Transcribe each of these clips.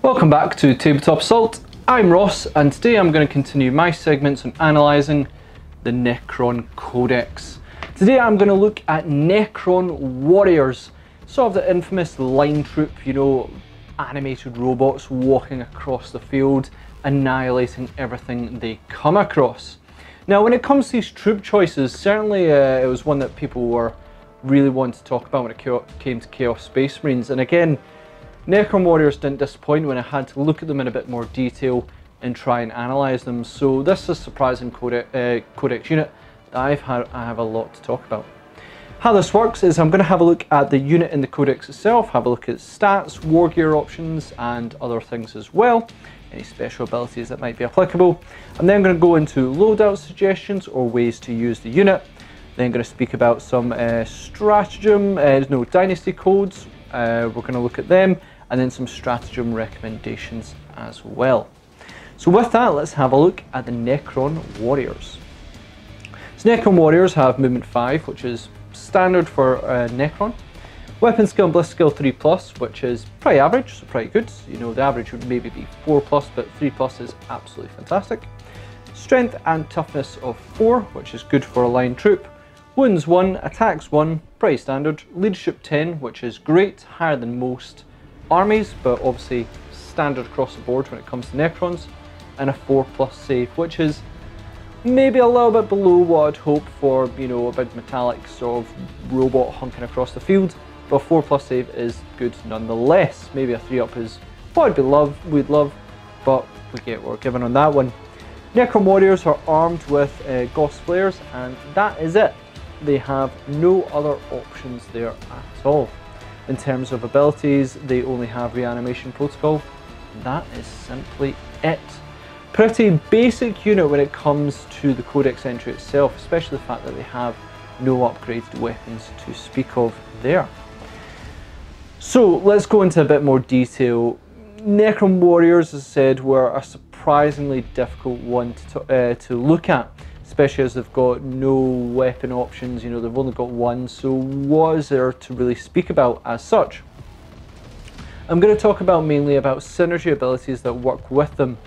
Welcome back to Tabletop Assault. I'm Ross, and today I'm going to continue my segments on analysing the Necron Codex. Today I'm going to look at Necron Warriors, sort of the infamous line troop, you know, animated robots walking across the field, annihilating everything they come across. Now when it comes to these troop choices, certainly it was one that people were really wanting to talk about when it came to Chaos Space Marines, and again, Necron Warriors didn't disappoint when I had to look at them in a bit more detail and try and analyse them. So this is a surprising codex unit that I have a lot to talk about. How this works is I'm going to have a look at the unit in the codex itself, have a look at stats, war gear options and other things as well, any special abilities that might be applicable. I'm then going to go into loadout suggestions or ways to use the unit. Then going to speak about some dynasty codes, we're going to look at them, and then some stratagem recommendations as well. So with that, let's have a look at the Necron Warriors. So Necron Warriors have movement 5, which is standard for Necron. Weapon skill and bliss skill 3+, which is pretty average, so pretty good. You know, the average would maybe be 4+, but 3+ is absolutely fantastic. Strength and toughness of 4, which is good for a line troop. Wounds 1, attacks 1, pretty standard. Leadership 10, which is great, higher than most armies, but obviously standard across the board when it comes to Necrons. And a 4+ save, which is maybe a little bit below what I'd hope for, you know, a big metallic sort of robot hunking across the field. But a 4+ save is good nonetheless. Maybe a 3+ is what we'd love, but we get what we're given on that one. Necron Warriors are armed with Gauss Flares, and that is it. They have no other options there at all. In terms of abilities, they only have Reanimation Protocol. That is simply it. Pretty basic unit when it comes to the codex entry itself, especially the fact that they have no upgraded weapons to speak of there. So let's go into a bit more detail. Necron Warriors, as I said, were a surprisingly difficult one to look at, especially as they've got no weapon options. You know, they've only got one, so what is there to really speak about as such? I'm going to talk mainly about synergy abilities that work with them,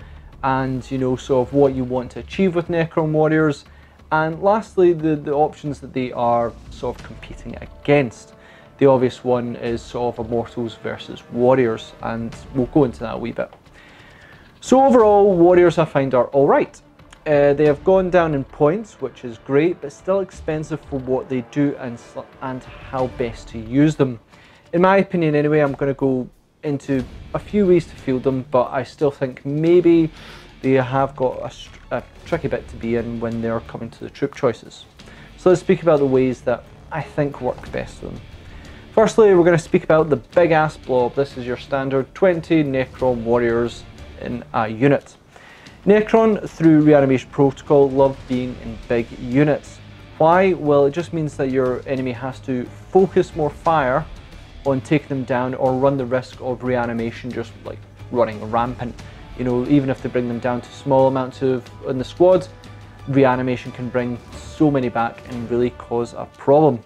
and you know, sort of what you want to achieve with Necron Warriors, and lastly the options that they are sort of competing against. The obvious one is sort of Immortals versus Warriors, and we'll go into that a wee bit. So overall, Warriors I find are alright. They have gone down in points, which is great, but still expensive for what they do and how best to use them. In my opinion anyway, I'm going to go into a few ways to field them, but I still think maybe they have got a tricky bit to be in when they're coming to the troop choices. So let's speak about the ways that I think work best for them. Firstly, we're going to speak about the big ass blob. This is your standard 20 Necron Warriors in a unit. Necron, through Reanimation Protocol, love being in big units. Why? Well, it just means that your enemy has to focus more fire on taking them down, or run the risk of reanimation just like running rampant. You know, even if they bring them down to small amounts in the squad, reanimation can bring so many back and really cause a problem.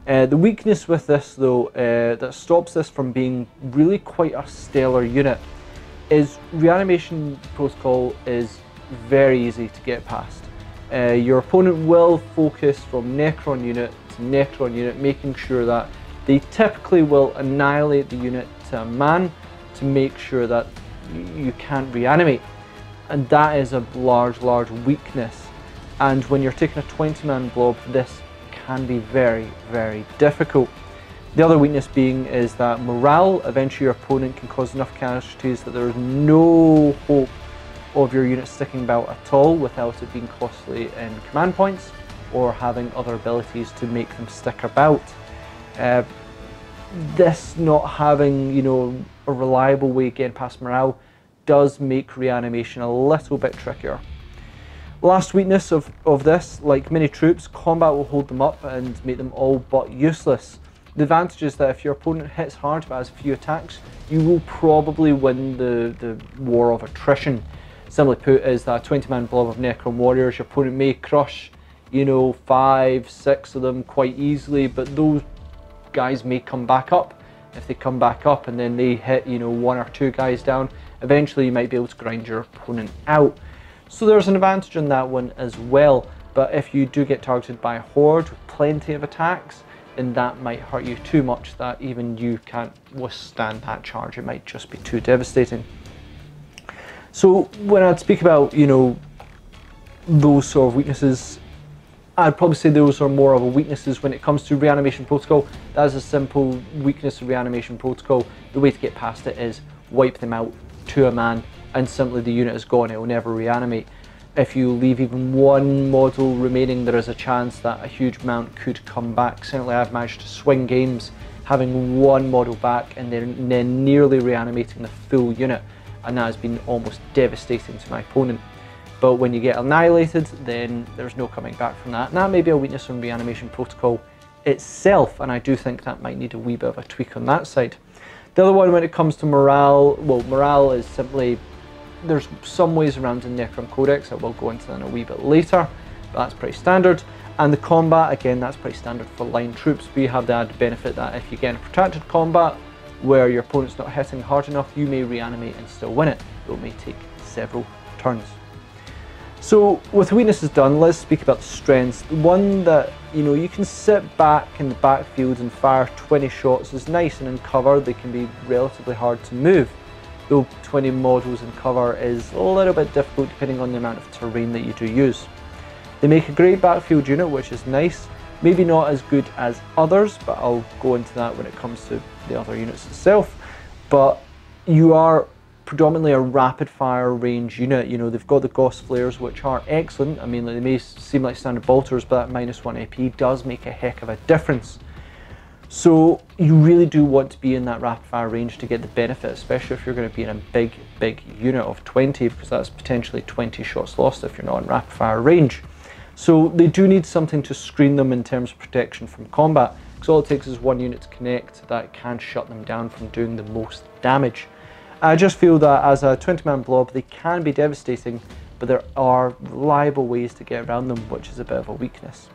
The weakness with this though, that stops this from being really quite a stellar unit, is Reanimation Protocol is very easy to get past. Your opponent will focus from Necron unit to Necron unit, making sure that they typically will annihilate the unit to a man to make sure that you can't reanimate. And that is a large weakness. And when you're taking a 20-man blob, this can be very, very difficult. The other weakness being is that morale. Eventually your opponent can cause enough casualties that there is no hope of your unit sticking about at all without it being costly in command points or having other abilities to make them stick about. This not having, you know, a reliable way of getting past morale does make reanimation a little bit trickier. Last weakness of this, like many troops, combat will hold them up and make them all but useless. The advantage is that if your opponent hits hard but has few attacks, you will probably win the war of attrition. Simply put, is that a 20-man blob of Necron Warriors, your opponent may crush, you know, 5, 6 of them quite easily, but those guys may come back up If they come back up and then they hit, you know, 1 or 2 guys down, eventually you might be able to grind your opponent out. So there's an advantage on that one as well. But if you do get targeted by a horde with plenty of attacks, then that might hurt you too much that even you can't withstand that charge. It might just be too devastating. So when I'd speak about, you know, those sort of weaknesses, I'd probably say those are more of a weaknesses when it comes to Reanimation Protocol. That is a simple weakness of Reanimation Protocol. The way to get past it is wipe them out to a man and simply the unit is gone, it will never reanimate. If you leave even one model remaining, there is a chance that a huge amount could come back. Certainly I've managed to swing games having one model back and then nearly reanimating the full unit, and that has been almost devastating to my opponent. But when you get annihilated, then there's no coming back from that. And that may be a weakness from Reanimation Protocol itself, and I do think that might need a wee bit of a tweak on that side. The other one, when it comes to morale, well, morale is simply, there's some ways around in Necron Codex, I will go into that in a wee bit later, but that's pretty standard. And the combat, again, that's pretty standard for line troops. We have the added benefit that if you get in a protracted combat where your opponent's not hitting hard enough, you may reanimate and still win it, though it may take several turns. So with the weaknesses done, let's speak about the strengths. The one that, you know, you can sit back in the backfield and fire 20 shots is nice, and in cover they can be relatively hard to move. Though 20 models in cover is a little bit difficult depending on the amount of terrain that you do use. They make a great backfield unit, which is nice. Maybe not as good as others, but I'll go into that when it comes to the other units itself. But you are predominantly a rapid fire range unit. You know, they've got the Gauss flares, which are excellent. I mean, they may seem like standard bolters, but that -1 AP does make a heck of a difference. So you really do want to be in that rapid fire range to get the benefit, especially if you're going to be in a big unit of 20, because that's potentially 20 shots lost if you're not in rapid fire range. So they do need something to screen them in terms of protection from combat, because all it takes is one unit to connect that can shut them down from doing the most damage. I just feel that as a 20-man blob, they can be devastating, but there are reliable ways to get around them, which is a bit of a weakness.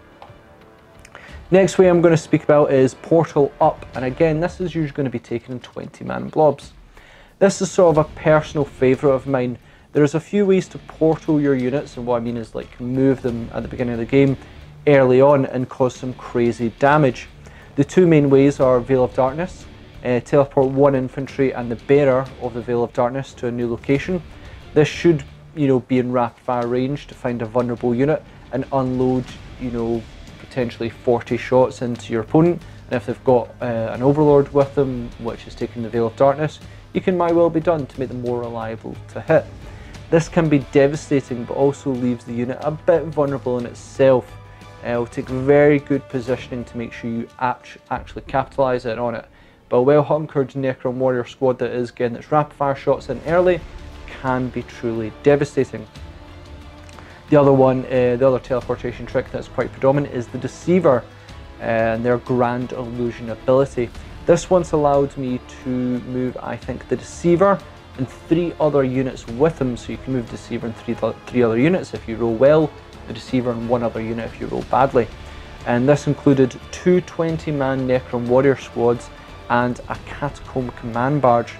Next way I'm going to speak about is Portal Up, and again, this is usually going to be taken in 20-man blobs. This is sort of a personal favourite of mine. There's a few ways to portal your units, and what I mean is like move them at the beginning of the game early on and cause some crazy damage. The two main ways are Veil of Darkness, teleport one infantry and the bearer of the Veil of Darkness to a new location. This should, you know, be in rapid fire range to find a vulnerable unit and unload, you know, potentially 40 shots into your opponent. And if they've got an Overlord with them, which is taking the Veil of Darkness, you can might well be done to make them more reliable to hit. This can be devastating, but also leaves the unit a bit vulnerable in itself. It'll take very good positioning to make sure you actually capitalise on it. But a well-hunkered Necron Warrior squad that is getting its rapid fire shots in early can be truly devastating. The other one, the other teleportation trick that's quite predominant is the Deceiver and their Grand Illusion ability. This once allowed me to move, I think, the Deceiver and 3 other units with him, so you can move Deceiver and three other units if you roll well, the Deceiver and 1 other unit if you roll badly. And this included 2 20-man Necron Warrior squads and a Catacomb Command Barge.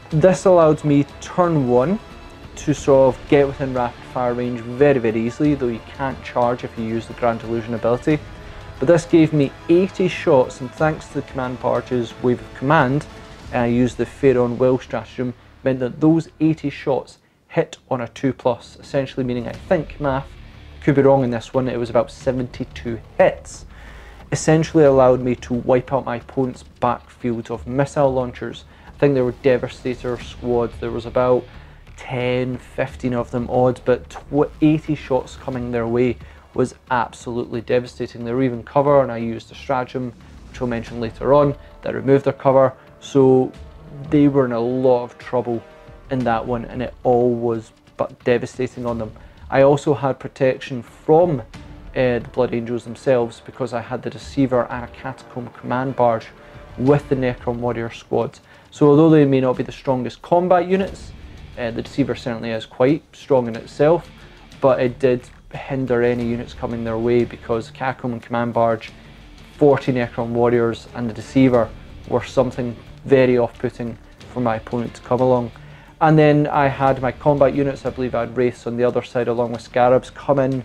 This allowed me turn 1 to sort of get within rapid fire range very easily, though you can't charge if you use the Grand Illusion ability. But this gave me 80 shots, and thanks to the Command Barge's Wave of Command, and I used the Pharaon Will stratagem, meant that those 80 shots hit on a 2+, essentially meaning, I think, math, could be wrong in this one, it was about 72 hits. Essentially allowed me to wipe out my opponent's backfield of missile launchers. I think there were Devastator squads, there was about 10, 15 of them odd, but 80 shots coming their way was absolutely devastating. They were even cover, and I used a stratagem, which I'll mention later on, that removed their cover, so they were in a lot of trouble in that one, and it all was but devastating on them. I also had protection from the Blood Angels themselves, because I had the Deceiver and a Catacomb Command Barge with the Necron Warrior squad. So although they may not be the strongest combat units, the Deceiver certainly is quite strong in itself, but it did hinder any units coming their way, because Catacomb and Command Barge, 40 Necron Warriors and the Deceiver were something very off-putting for my opponent to come along. And then I had my combat units, I believe I had Wraiths on the other side along with Scarabs, come in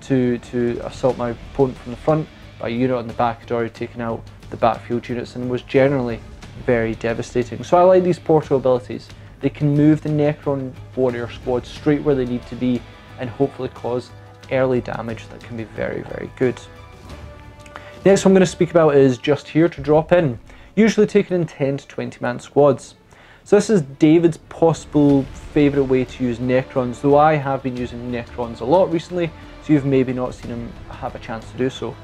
to assault my opponent from the front. My unit on the back had already taken out the backfield units and was generally very devastating. So I like these portal abilities. They can move the Necron warrior squad straight where they need to be and hopefully cause early damage that can be very, very good. Next one I'm going to speak about is Just Here to drop in, usually taken in 10 to 20 man squads. So this is David's possible favourite way to use Necrons, though I have been using Necrons a lot recently, so you've maybe not seen him have a chance to do so.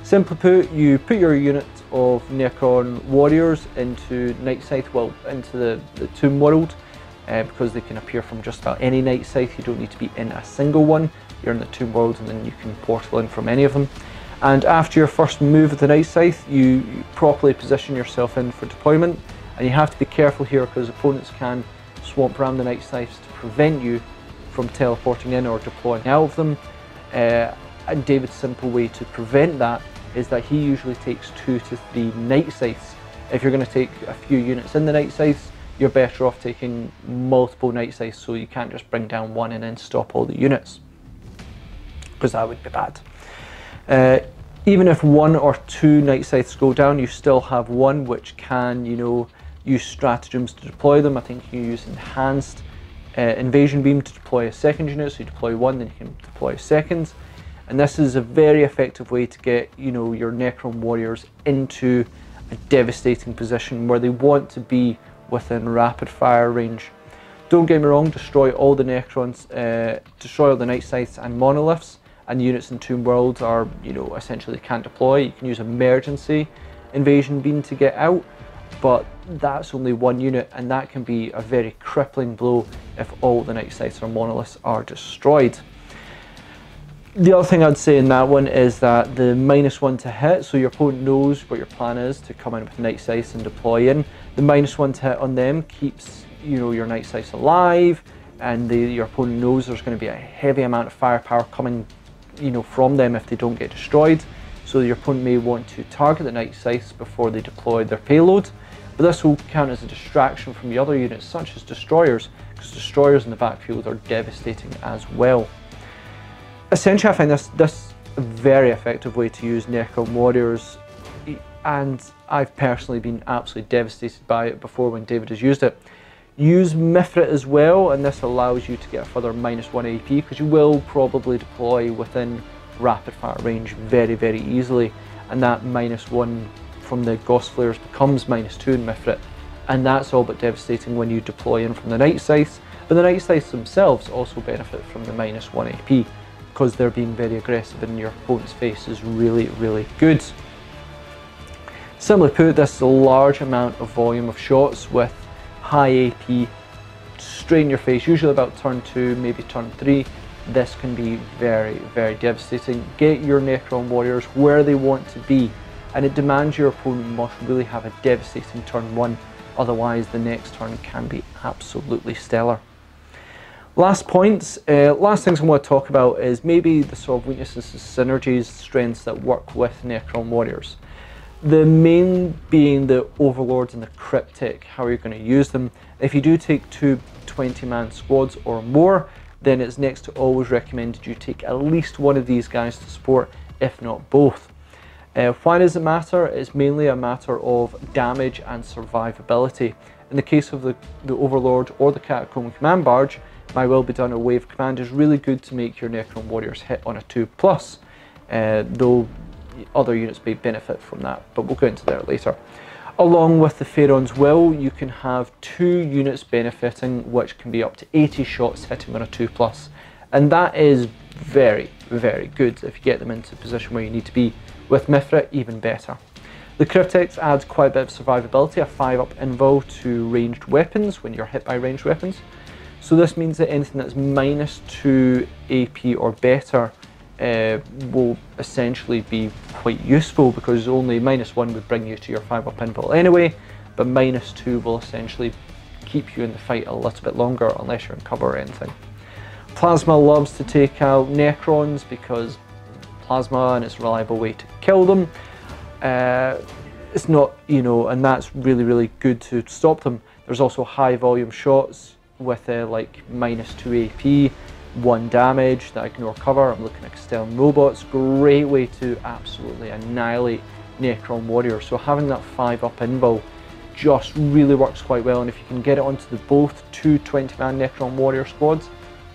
Simply put, you put your unit of Necron warriors into Night Scythe, well, into the Tomb World, because they can appear from just about any Night Scythe. You don't need to be in a single one. You're in the Tomb World and then you can portal in from any of them. And after your first move of the Night Scythe, you properly position yourself in for deployment. And you have to be careful here because opponents can swamp around the Night Scythes to prevent you from teleporting in or deploying out of them. And David's simple way to prevent that is that he usually takes 2 to 3 Night Scythes. If you're going to take a few units in the Night Scythes, you're better off taking multiple Night Scythes so you can't just bring down one and then stop all the units, because that would be bad. Even if 1 or 2 Night Scythes go down, you still have one which can, you know, use stratagems to deploy them. I think you use enhanced invasion beam to deploy a second unit, so you deploy one, then you can deploy a second. And this is a very effective way to get, you know, your Necron warriors into a devastating position where they want to be within rapid fire range. Don't get me wrong, destroy all the Necrons, destroy all the Night Scythes and Monoliths, and units in Tomb World are, you know, essentially can't deploy. You can use emergency invasion beam to get out, but that's only one unit, and that can be a very crippling blow if all the Night Scythes or Monoliths are destroyed. The other thing I'd say in that one is that the -1 to hit, so your opponent knows what your plan is to come in with Night Scythes and deploy in. The -1 to hit on them keeps, you know, your Night Scythes alive, and your opponent knows there's going to be a heavy amount of firepower coming, you know, from them if they don't get destroyed. So your opponent may want to target the Night Scythes before they deploy their payload, but this will count as a distraction from the other units such as destroyers, because destroyers in the backfield are devastating as well. Essentially, I find this a very effective way to use Necron warriors, and I've personally been absolutely devastated by it before when David has used it. Use Mithrit as well, and this allows you to get a further -1 AP, because you will probably deploy within rapid fire range very, very easily, and that -1 from the Ghost Flares becomes -2 in Mithrit, and that's all but devastating when you deploy in from the Night Scythes. But the Night Scythes themselves also benefit from the -1 AP, because they're being very aggressive in your opponent's face is really, really good. Simply put, this is a large amount of volume of shots with high AP straight in your face, usually about turn 2, maybe turn 3. This can be very, very devastating. Get your Necron warriors where they want to be, and it demands your opponent must really have a devastating turn 1, otherwise the next turn can be absolutely stellar. Last points, last things I want to talk about is maybe the sort of weaknesses, synergies, strengths that work with Necron warriors. The main being the Overlords and the Cryptic, how you're going to use them. If you do take 2 20-man squads or more, then it's next to always recommended you take at least one of these guys to support, if not both. Why does it matter? It's mainly a matter of damage and survivability. In the case of the Overlord or the Catacomb Command Barge, My Will Be Done or Wave Command is really good to make your Necron warriors hit on a 2+, though other units may benefit from that, but we'll go into that later. Along with the Pharaon's Will, you can have 2 units benefiting, which can be up to 80 shots hitting on a 2+, and that is very, very good if you get them into a position where you need to be. With Mithrit, even better. The Cryptics adds quite a bit of survivability, a 5+ invul to ranged weapons when you're hit by ranged weapons. So this means that anything that's -2 AP or better will essentially be quite useful, because only -1 would bring you to your 5+ invul anyway, but -2 will essentially keep you in the fight a little bit longer unless you're in cover or anything. Plasma loves to take out Necrons because Plasma, and it's a reliable way to kill them. it's not, you know, and that's really, really good to stop them. There's also high volume shots with like -2 AP, 1 damage that ignore cover. I'm looking at Castellan robots, great way to absolutely annihilate Necron warriors. So having that 5-up invul just really works quite well, and if you can get it onto both 2 20-man Necron warrior squads,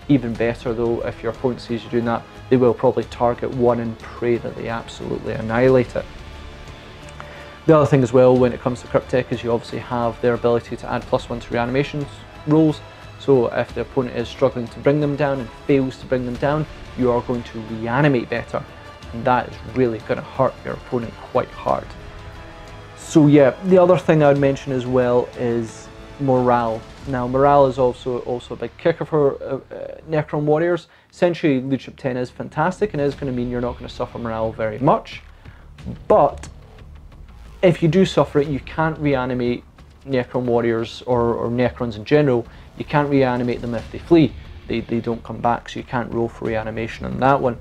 even better. Though if your opponent sees you doing that, they will probably target one and pray that they absolutely annihilate it. The other thing as well when it comes to Cryptek is you obviously have their ability to add +1 to reanimation rolls. So if the opponent is struggling to bring them down and fails to bring them down, you are going to reanimate better, and that is really going to hurt your opponent quite hard. So yeah, the other thing I would mention as well is morale. Now morale is also a big kicker for Necron warriors. Essentially leadership 10 is fantastic and is going to mean you're not going to suffer morale very much, but if you do suffer it, you can't reanimate Necron warriors or Necrons in general. You can't reanimate them if they flee. They don't come back, so you can't roll for reanimation on that one.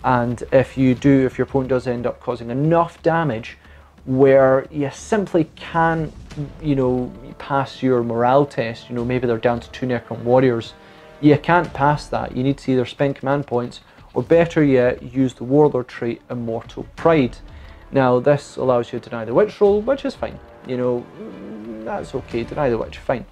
And if you do, if your opponent does end up causing enough damage where you simply can't, you know, pass your morale test, you know, maybe they're down to 2 Necron warriors, you can't pass that. You need to either spend command points, or better yet, use the warlord trait Immortal Pride. Now this allows you to deny the witch roll, which is fine, you know, that's okay, deny the witch, fine.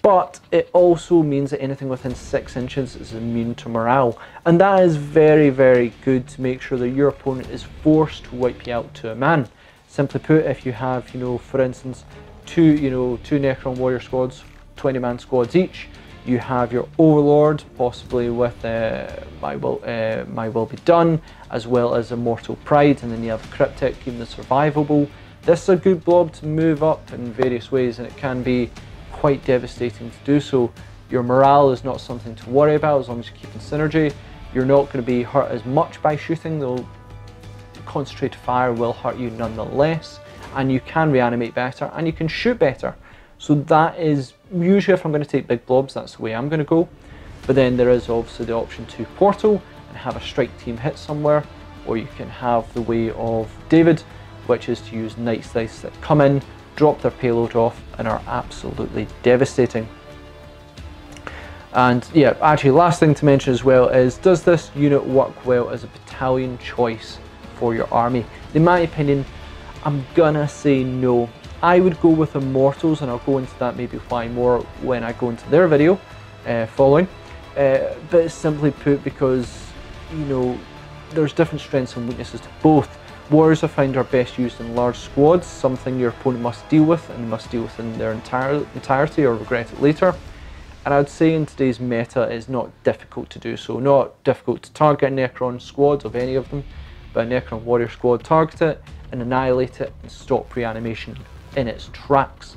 But it also means that anything within 6 inches is immune to morale, and that is very, very good to make sure that your opponent is forced to wipe you out to a man. Simply put, if you have, you know, for instance, two Necron warrior squads, 20-man squads each, you have your Overlord, possibly with My Will Be Done, as well as Immortal Pride, and then you have Cryptek keeping the survivable. This is a good blob to move up in various ways, and it can be quite devastating to do so. Your morale is not something to worry about as long as you're keeping synergy. You're not going to be hurt as much by shooting, though concentrated fire will hurt you nonetheless, and you can reanimate better and you can shoot better. So that is usually, if I'm going to take big blobs, that's the way I'm going to go. But then there is obviously the option to portal and have a strike team hit somewhere, or you can have the way of David, which is to use Night Slice that come in, drop their payload off, and are absolutely devastating. And yeah, actually last thing to mention as well is, does this unit work well as a battalion choice for your army? In my opinion, I'm gonna say no. I would go with Immortals, and I'll go into that maybe why more when I go into their video following. But it's simply put because, you know, there's different strengths and weaknesses to both. Warriors I find are best used in large squads, something your opponent must deal with, and must deal with in their entirety or regret it later. And I would say in today's meta it's not difficult to do so. Not difficult to target a Necron squad of any of them, but a Necron warrior squad, target it and annihilate it and stop reanimation in its tracks.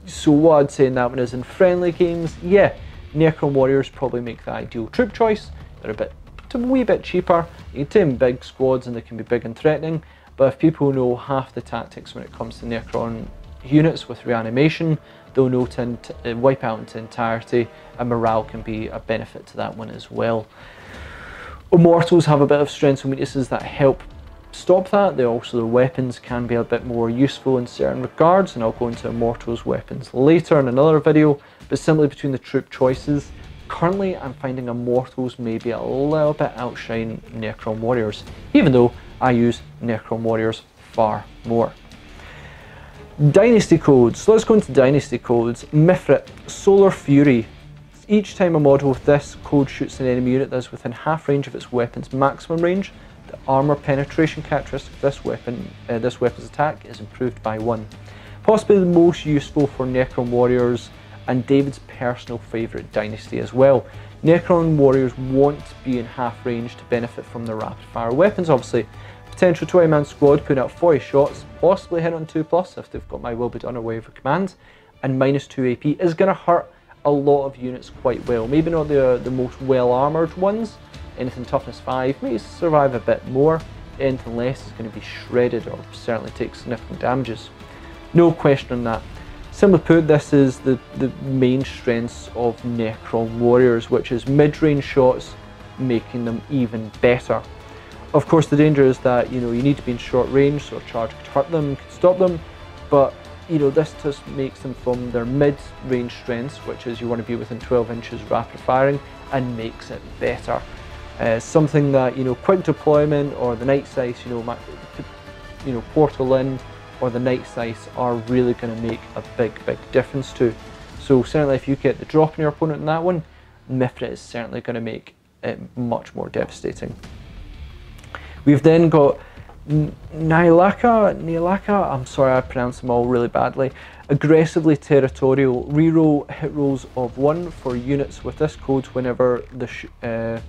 So what I'd say in that one is, in friendly games, yeah, Necron warriors probably make the ideal troop choice. They're a wee bit cheaper. You can take in big squads and they can be big and threatening, but if people know half the tactics when it comes to Necron units with reanimation, they'll know to wipe out into entirety, and morale can be a benefit to that one as well. Immortals have a bit of strengths and weaknesses that help stop that. They also, the weapons can be a bit more useful in certain regards, and I'll go into Immortals weapons later in another video. But simply between the troop choices, currently I'm finding Immortals maybe a little bit outshine Necron warriors, even though I use Necron warriors far more. Dynasty codes. So let's go into dynasty codes. Mithrit, Solar Fury. Each time a model with this code shoots an enemy unit that is within half range of its weapon's maximum range, the armor penetration characteristic of this weapon's attack is improved by 1. Possibly the most useful for Necron warriors and David's personal favourite dynasty as well. Necron warriors want to be in half range to benefit from their rapid fire weapons, obviously. Potential 20-man squad putting out 40 shots, possibly hit on 2+ if they've got My Will Be Done or Wave of Command, and -2 AP is going to hurt a lot of units quite well. Maybe not the most well armoured ones, anything toughness 5 may survive a bit more, anything less is going to be shredded or certainly take significant damages. No question on that. Simply put, this is the main strengths of Necron warriors, which is mid-range shots, making them even better. Of course, the danger is that, you need to be in short range, so a charge could hurt them, could stop them, but this just makes them from their mid-range strengths, which is you want to be within 12 inches rapid firing, and makes it better. Something that, quick deployment or the night sights, portal in or the night sights are really going to make a big difference to. So certainly if you get the drop on your opponent in that one, Mithra is certainly going to make it much more devastating. We've then got Nihilaka, I'm sorry I pronounced them all really badly. Aggressively territorial, reroll hit rolls of 1 for units with this code whenever the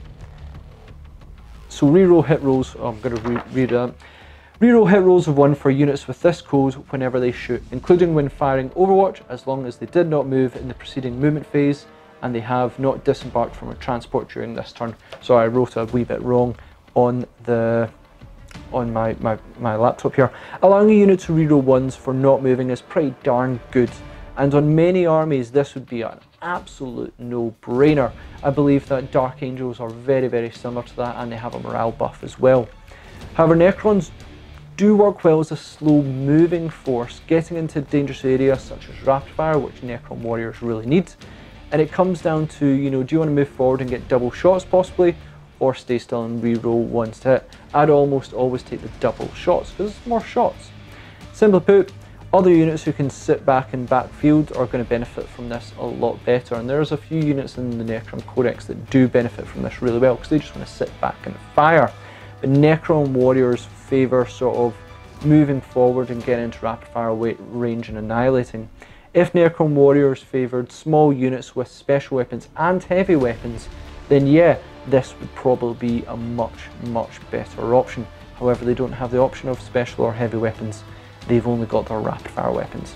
so reroll hit rolls, I'm going to read that. Reroll hit rolls of 1 for units with this code whenever they shoot, including when firing Overwatch, as long as they did not move in the preceding movement phase and they have not disembarked from a transport during this turn. So I wrote a wee bit wrong on my laptop here. Allowing a unit to reroll 1s for not moving is pretty darn good, and on many armies this would be an absolute no-brainer. I believe that Dark Angels are very similar to that, and they have a morale buff as well. However, Necrons do work well as a slow moving force, getting into dangerous areas such as rapid fire, which Necron warriors really need. And it comes down to, do you want to move forward and get double shots possibly, or stay still and reroll 1s to hit? I'd almost always take the double shots because it's more shots. Simply put, other units who can sit back in backfield are going to benefit from this a lot better, and there's a few units in the Necron Codex that do benefit from this really well because they just want to sit back and fire. But Necron warriors favour sort of moving forward and getting into rapid fire range and annihilating. If Necron warriors favoured small units with special weapons and heavy weapons, then yeah, this would probably be a much better option. However, they don't have the option of special or heavy weapons. They've only got their rapid fire weapons.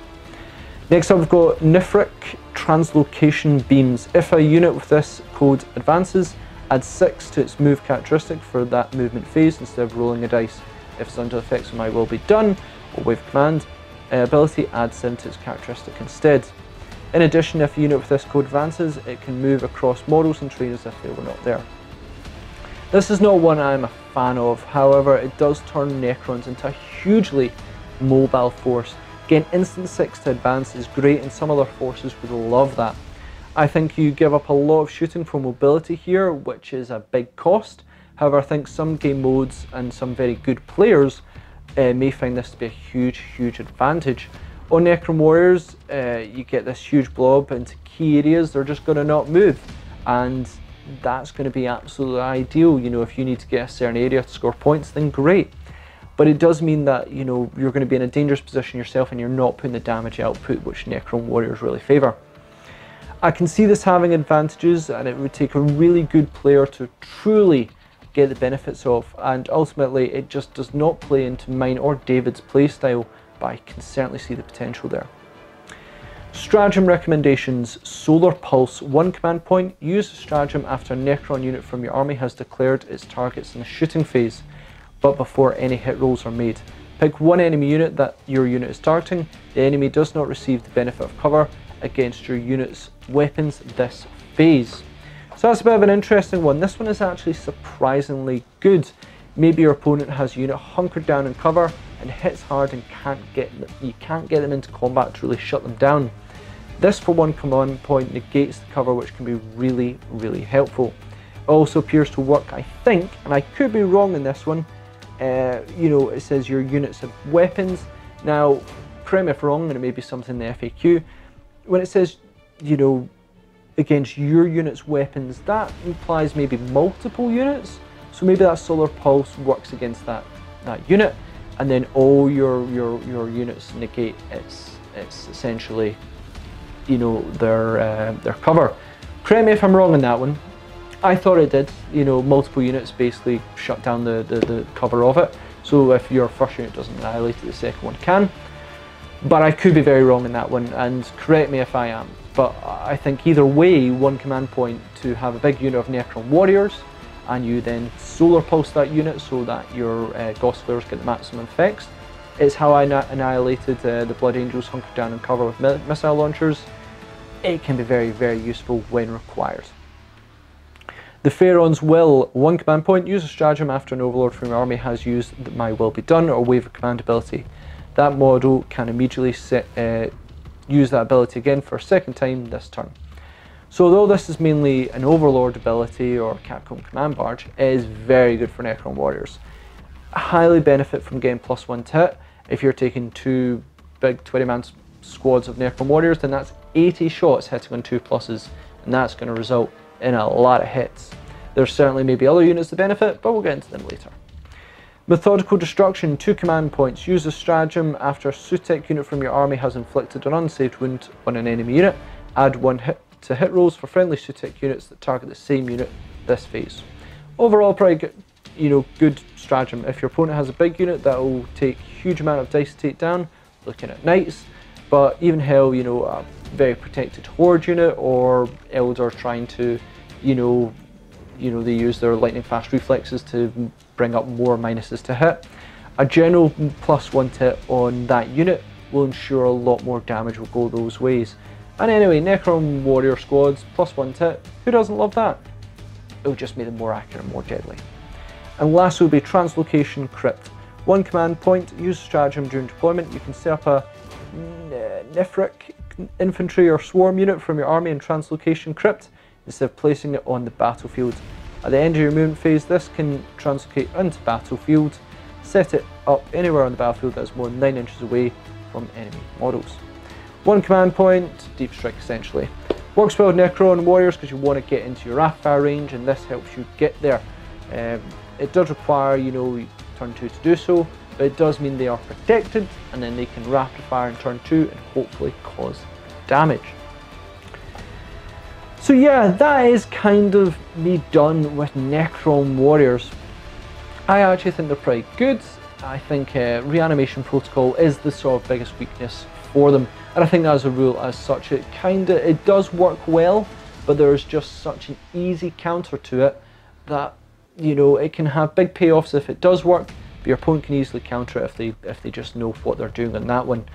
Next up we've got Nifric Translocation Beams. If a unit with this code advances, add 6 to its move characteristic for that movement phase instead of rolling a dice. If it's under the effects of My Will Be Done or Wave Command ability, add 7 to its characteristic instead. In addition, if a unit with this code advances, it can move across models and terrain as if they were not there. This is not one I'm a fan of, however it does turn Necrons into a hugely mobile force. Getting instant 6 to advance is great, and some other forces would love that. I think you give up a lot of shooting for mobility here, which is a big cost. However, I think some game modes and some very good players may find this to be a huge advantage. On Necron Warriors, you get this huge blob into key areas, they're just going to not move, and that's going to be absolutely ideal. If you need to get a certain area to score points, then great. But it does mean that, you're going to be in a dangerous position yourself and you're not putting the damage output which Necron Warriors really favour. I can see this having advantages, and it would take a really good player to truly get the benefits of, and ultimately it just does not play into mine or David's playstyle, but I can certainly see the potential there. Stratagem recommendations. Solar Pulse, 1 command point. Use the stratagem after a Necron unit from your army has declared its targets in the shooting phase, but before any hit rolls are made. Pick one enemy unit that your unit is targeting. The enemy does not receive the benefit of cover against your unit's weapons this phase. So that's a bit of an interesting one. This one is actually surprisingly good. Maybe your opponent has a unit hunkered down in cover and hits hard and you can't get them into combat to really shut them down. This for 1 command point negates the cover, which can be really helpful. It also appears to work, I think, and I could be wrong in this one, it says your units have weapons. Now, correct me if wrong, and it may be something in the FAQ, when it says, against your unit's weapons, that implies maybe multiple units. So maybe that Solar Pulse works against that unit, and then all your units negate its essentially, their cover. Correct me if I'm wrong on that one. I thought it did. Multiple units basically shut down the cover of it. So if your first unit doesn't annihilate it, the second one can. But I could be very wrong in that one, and correct me if I am. But I think either way, 1 command point to have a big unit of Necron Warriors, and you then Solar Pulse that unit so that your Ghost Flares get the maximum effects. It's how I annihilated the Blood Angels hunkered down in cover with missile launchers. It can be very useful when required. The Pharaons will, 1 command point, use a stratagem after an overlord from your army has used my will be done or wave of command ability. That model can immediately use that ability again for a second time this turn. So although this is mainly an overlord ability or Capcom command barge, it is very good for Necron warriors. Highly benefit from getting +1 to hit. If you're taking 2 big 20-man squads of Necron warriors, then that's 80 shots hitting on 2+, and that's going to result in a lot of hits. There's certainly maybe other units to benefit, but we'll get into them later. Methodical Destruction, 2 command points. Use a stratagem after a Sutek unit from your army has inflicted an unsaved wound on an enemy unit. Add 1 hit to hit rolls for friendly Sutek units that target the same unit this phase. Overall, probably good, good stratagem. If your opponent has a big unit that will take a huge amount of dice to take down, looking at knights, but even hell, a very protected horde unit or Eldar trying to, they use their lightning fast reflexes to bring up more minuses to hit. A general +1 to hit on that unit will ensure a lot more damage will go those ways. And anyway, Necron warrior squads, +1 to hit, who doesn't love that? It'll just make them more accurate and more deadly. And last will be Translocation Crypt. 1 command point, use stratagem during deployment. You can set up a Nefric infantry or swarm unit from your army in Translocation Crypt instead of placing it on the battlefield. At the end of your movement phase, this can translocate into battlefield. Set it up anywhere on the battlefield that is more than 9 inches away from enemy models. 1 command point, deep strike essentially. Works well with Necron warriors because you want to get into your Wrathfire range, and this helps you get there. It does require, turn 2 to do so, but it does mean they are protected, and then they can rapid fire in turn 2 and hopefully cause damage. So yeah, that is kind of me done with Necron warriors. I actually think they're pretty good. I think reanimation protocol is the sort of biggest weakness for them, and I think as a rule as such it does work well, but there is just such an easy counter to it that it can have big payoffs if it does work, but your opponent can easily counter it if they just know what they're doing on that one.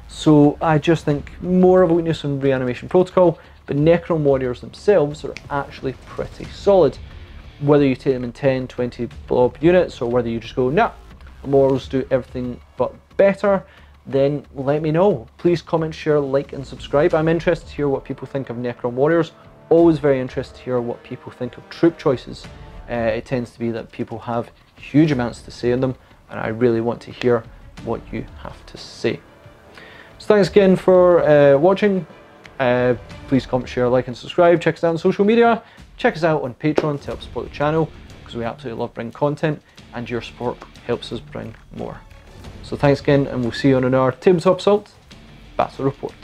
So I just think more of a weakness in reanimation protocol, but Necron warriors themselves are actually pretty solid. Whether you take them in 10, 20 blob units, or whether you just go, nah, Immortals do everything but better, then let me know. Please comment, share, like and subscribe. I'm interested to hear what people think of Necron warriors. Always very interested to hear what people think of troop choices. It tends to be that people have huge amounts to say on them, and I really want to hear what you have to say. So thanks again for watching. Please comment, share, like and subscribe. Check us out on social media. Check us out on Patreon to help support the channel, because we absolutely love bringing content, and your support helps us bring more. So thanks again, and we'll see you on our Tabletop Assault Battle Report.